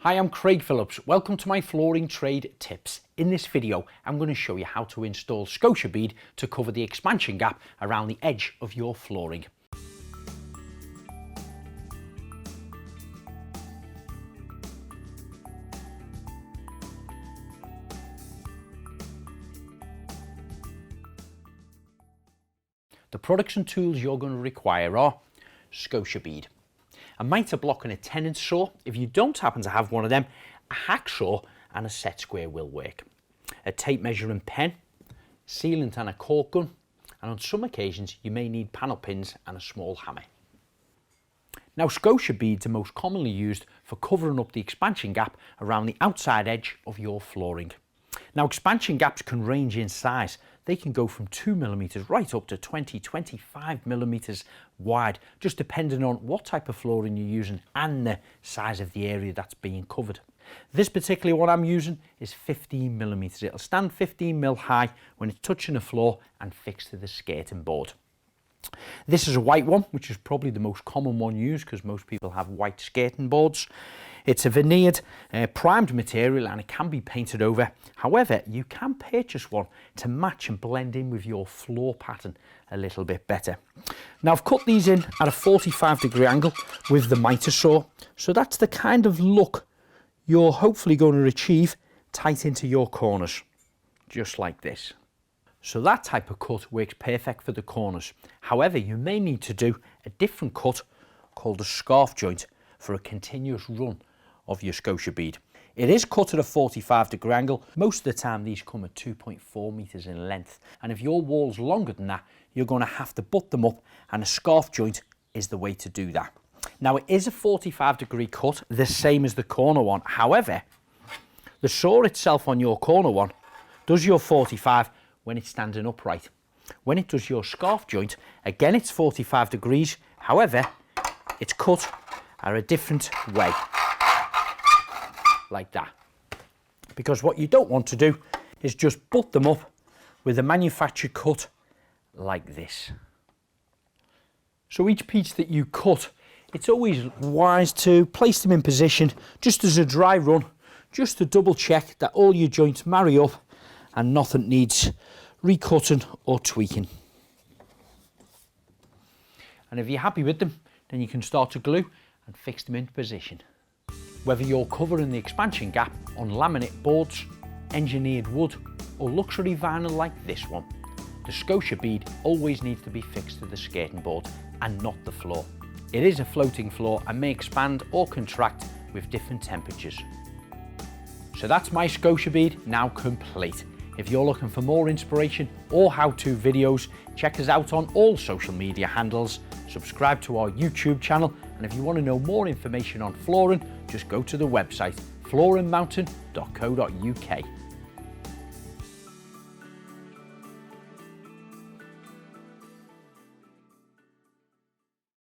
Hi, I'm Craig Phillips. Welcome to my flooring trade tips. In this video, I'm going to show you how to install Scotia bead to cover the expansion gap around the edge of your flooring. The products and tools you're going to require are Scotia bead, a mitre block and a 10-inch saw. If you don't happen to have one of them, a hacksaw and a set square will work. A tape measure and pen, sealant and a cork gun, and on some occasions you may need panel pins and a small hammer. Now, Scotia beads are most commonly used for covering up the expansion gap around the outside edge of your flooring. Now, expansion gaps can range in size. They can go from 2mm right up to 25mm wide, just depending on what type of flooring you're using and the size of the area that's being covered. This particular one I'm using is 15mm. It'll stand 15mm high when it's touching the floor and fixed to the skirting board. This is a white one, which is probably the most common one used because most people have white skirting boards. It's a veneered, primed material and it can be painted over. However, you can purchase one to match and blend in with your floor pattern a little bit better. Now, I've cut these in at a 45-degree angle with the mitre saw. So that's the kind of look you're hopefully going to achieve tight into your corners, just like this. So that type of cut works perfect for the corners. However, you may need to do a different cut called a scarf joint for a continuous run of your Scotia bead. It is cut at a 45-degree angle. Most of the time these come at 2.4 meters in length, and if your wall's longer than that, you're going to have to butt them up, and a scarf joint is the way to do that. Now, it is a 45-degree cut, the same as the corner one. However, the saw itself on your corner one does your 45 when it's standing upright. When it does your scarf joint, again it's 45 degrees. However, it's cut at a different way, like that. Because what you don't want to do is just butt them up with a manufactured cut like this. So each piece that you cut, it's always wise to place them in position just as a dry run, just to double check that all your joints marry up and nothing needs recutting or tweaking. And if you're happy with them, then you can start to glue and fix them into position. Whether you're covering the expansion gap on laminate boards, engineered wood or luxury vinyl like this one, the Scotia bead always needs to be fixed to the skirting board and not the floor. It is a floating floor and may expand or contract with different temperatures. So that's my Scotia bead now complete. If you're looking for more inspiration or how-to videos, check us out on all social media handles, subscribe to our YouTube channel, and if you want to know more information on flooring, just go to the website flooringmountain.co.uk.